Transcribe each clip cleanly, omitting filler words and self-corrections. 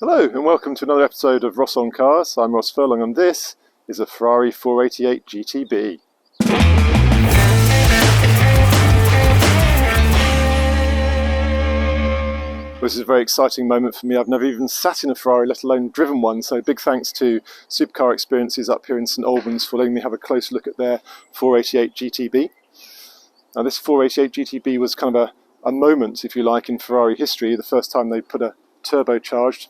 Hello and welcome to another episode of Ross on Cars. I'm Ross Furlong and this is a Ferrari 488 GTB. This is a very exciting moment for me. I've never even sat in a Ferrari, let alone driven one, so big thanks to Supercar Experiences up here in St Albans for letting me have a close look at their 488 GTB. Now this 488 GTB was kind of a moment, if you like, in Ferrari history. The first time they put a turbocharged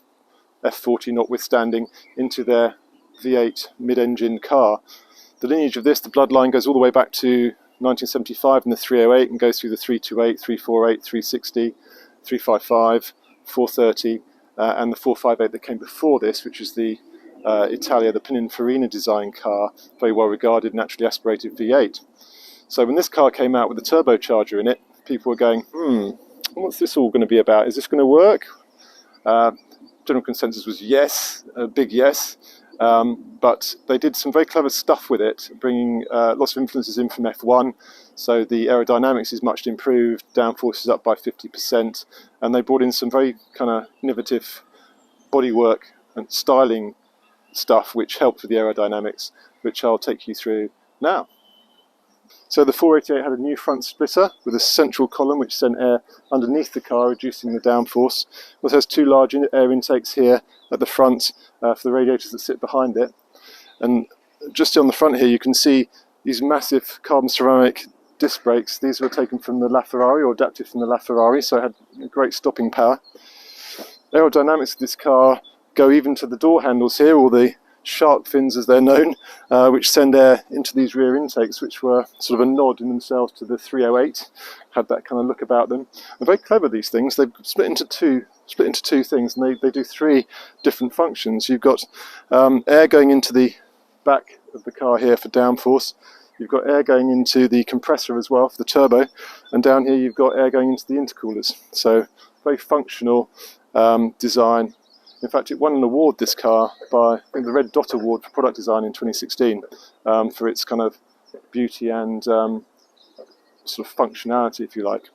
F40 notwithstanding into their V8 mid-engine car. The lineage of this, the bloodline, goes all the way back to 1975 and the 308 and goes through the 328, 348, 360, 355, 430 and the 458 that came before this, which is the Italia, the Pininfarina design car, very well regarded, naturally aspirated V8. So when this car came out with a turbocharger in it, people were going, what's this all going to be about? Is this going to work? General consensus was yes, a big yes, but they did some very clever stuff with it, bringing lots of influences in from F1, so the aerodynamics is much improved, downforce is up by 50%, and they brought in some very kind of innovative bodywork and styling stuff which helped with the aerodynamics, which I'll take you through now. So the 488 had a new front splitter with a central column which sent air underneath the car, reducing the downforce. It also has two large air intakes here at the front for the radiators that sit behind it. And just on the front here you can see these massive carbon ceramic disc brakes. These were taken from the LaFerrari, or adapted from the LaFerrari, so it had great stopping power. Aerodynamics of this car go even to the door handles here, or the shark fins as they're known, which send air into these rear intakes, which were sort of a nod in themselves to the 308, had that kind of look about them. And very clever, these things. They've split into two things, and they do three different functions. You've got air going into the back of the car here for downforce. You've got air going into the compressor as well for the turbo, and down here you've got air going into the intercoolers. So very functional design. In fact, it won an award, this car, by I think the Red Dot Award for product design in 2016 for its kind of beauty and sort of functionality, if you like.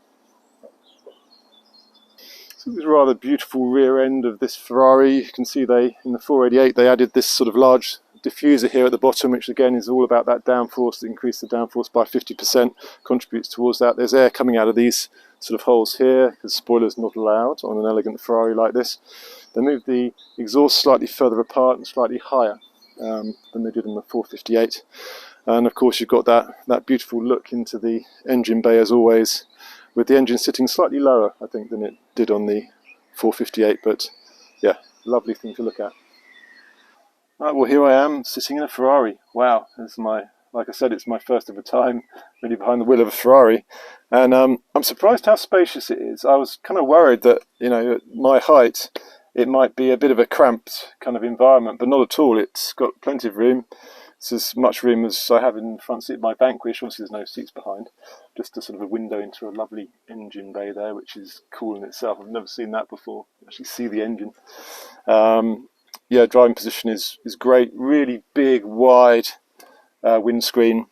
So this is a rather beautiful rear end of this Ferrari. You can see in the 488 they added this sort of large diffuser here at the bottom, which again is all about that downforce, to increase the downforce by 50%, contributes towards that. There's air coming out of these sort of holes here, because spoilers not allowed on an elegant Ferrari like this. They moved the exhaust slightly further apart and slightly higher than they did on the 458. And of course you've got that beautiful look into the engine bay as always, with the engine sitting slightly lower, I think, than it did on the 458, but yeah, lovely thing to look at. Right, well, here I am sitting in a Ferrari. Wow, this is like I said, it's my first ever time really behind the wheel of a Ferrari, and I'm surprised how spacious it is. I was kind of worried that, you know, at my height it might be a bit of a cramped kind of environment, but not at all. It's got plenty of room. It's as much room as I have in the front seat of my Vanquish. Obviously there's no seats behind, just a sort of a window into a lovely engine bay there, which is cool in itself. I've never seen that before, actually see the engine. Yeah, driving position is great. Really big, wide windscreen.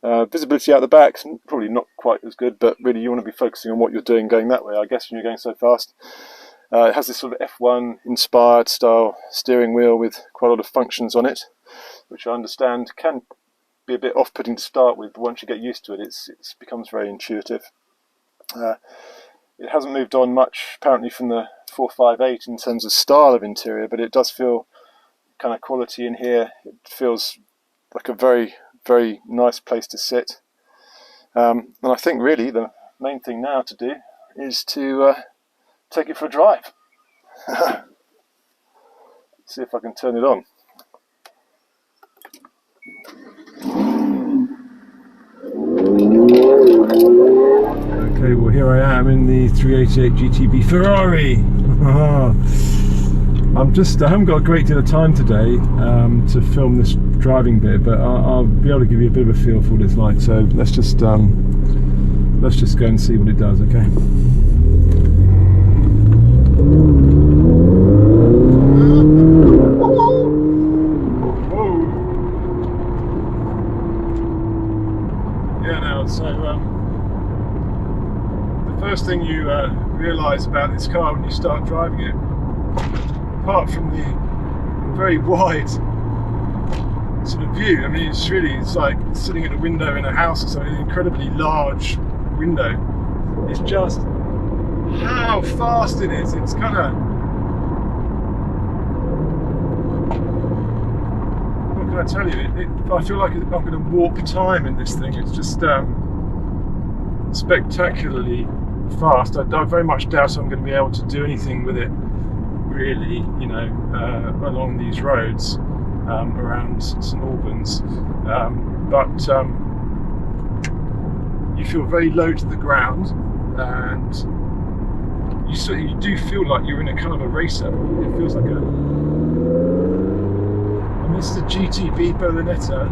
Visibility out the back, probably not quite as good, but really you want to be focusing on what you're doing going that way, I guess, when you're going so fast. It has this sort of F1 inspired style steering wheel with quite a lot of functions on it, which I understand can be a bit off-putting to start with, but once you get used to it, it becomes very intuitive. It hasn't moved on much apparently from the 458 in terms of style of interior, but it does feel kind of quality in here. It feels like a very, very nice place to sit. And I think really the main thing now to do is to take it for a drive. See if I can turn it on. Okay, well here I am in the 388 GTB Ferrari. I haven't got a great deal of time today to film this driving bit, but I'll be able to give you a bit of a feel for what it's like. So let's just go and see what it does, okay? The first thing you realise about this car when you start driving it apart from the very wide sort of view, I mean, it's like sitting at a window in a house or something, an incredibly large window. It's just how fast it is. It's kind of, what can I tell you? I feel like I'm going to warp time in this thing. It's just spectacularly fast. I very much doubt I'm going to be able to do anything with it, really, you know, along these roads around St Albans. But you feel very low to the ground, and you do feel like you're in a kind of a racer. It feels like a. And this is a GTB Berlinetta,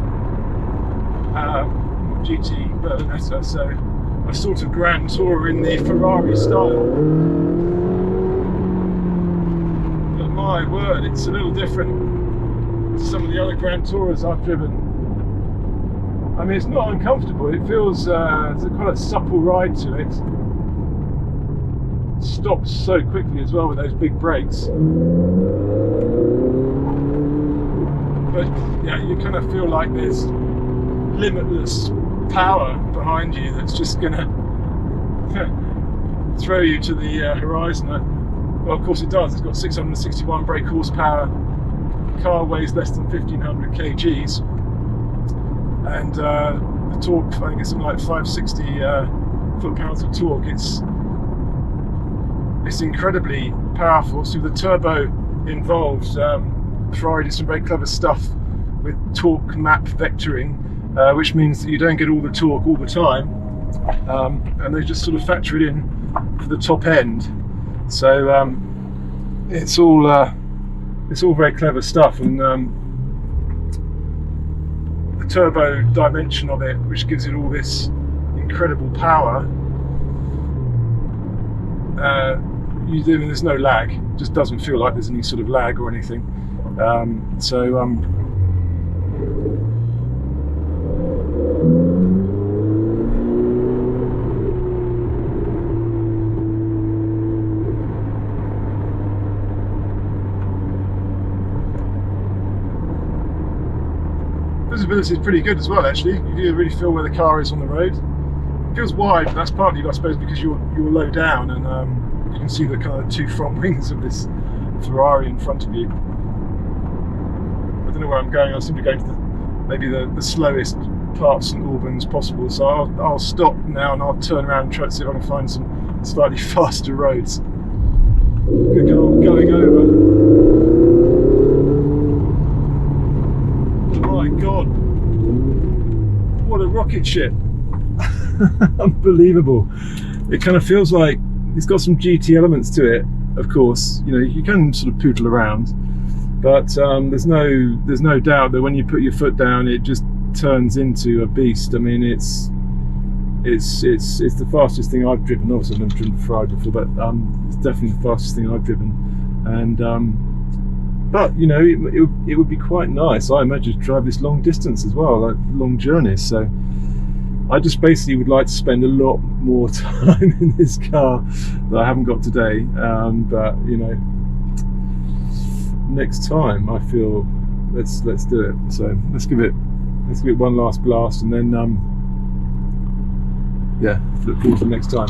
GT Berlinetta, so a sort of Grand Tourer in the Ferrari style. But my word, it's a little different to some of the other Grand Tourers I've driven. I mean, it's not uncomfortable. It feels there's a quite a supple ride to it. It stops so quickly as well with those big brakes. But yeah, you kind of feel like there's limitless power behind you that's just gonna throw you to the horizon. Well, of course it does. It's got 661 brake horsepower. The car weighs less than 1,500 kgs, and the torque, I think it's something like 560 foot-pounds of torque. It's incredibly powerful. So the turbo involved, Ferrari did some very clever stuff with torque map vectoring, which means that you don't get all the torque all the time, and they just sort of factor it in for the top end. So it's all very clever stuff, and the turbo dimension of it, which gives it all this incredible power. There's no lag. It just doesn't feel like there's any sort of lag or anything. Visibility is pretty good as well, actually. You do really feel where the car is on the road. It feels wide, but that's partly, I suppose, because you're low down, and you can see the kind of two front wings of this Ferrari in front of you. I don't know where I'm going. I seem to be going to maybe the slowest part of St Albans possible, so I'll stop now and I'll turn around and try to see if I can find some slightly faster roads. Going over. My God, what a rocket ship. Unbelievable. It kind of feels like it's got some GT elements to it, of course. You know, you can sort of poodle around, but there's no doubt that when you put your foot down, it just turns into a beast. I mean, it's the fastest thing I've driven. Obviously I've never driven Ferrari before, but it's definitely the fastest thing I've driven. And but you know, it would be quite nice, I imagine, to drive this long distance as well, like long journeys. So I just basically would like to spend a lot more time in this car that I haven't got today. But you know, next time I feel let's do it. So let's give it one last blast, and then yeah, look forward to the next time.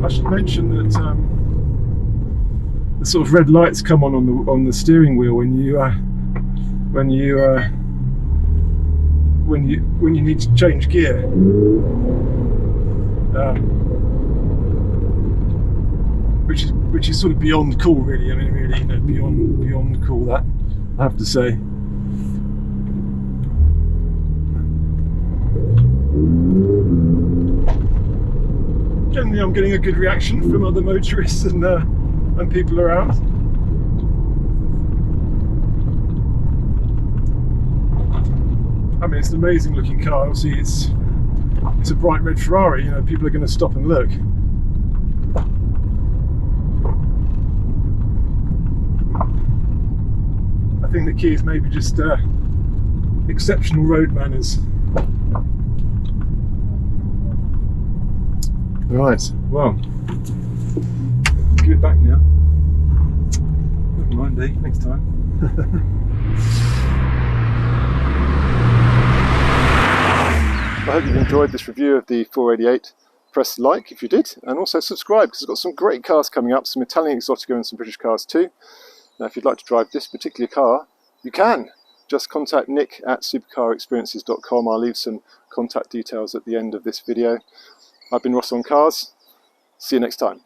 I should mention that the sort of red lights come on the steering wheel when you need to change gear. Which is sort of beyond cool, really. I mean, really, you know, beyond cool, that I have to say. Generally, I'm getting a good reaction from other motorists and people around. I mean, it's an amazing looking car. Obviously, it's a bright red Ferrari. You know, people are going to stop and look. I think the key is maybe just exceptional road manners. Right, well, give it back now. Never mind, eh? Next time. I hope you've enjoyed this review of the 488. Press like if you did, and also subscribe because I've got some great cars coming up, some Italian Exotica and some British cars too. Now if you'd like to drive this particular car, you can. Just contact Nick at supercarexperiences.com. I'll leave some contact details at the end of this video. I've been Ross on Cars. See you next time.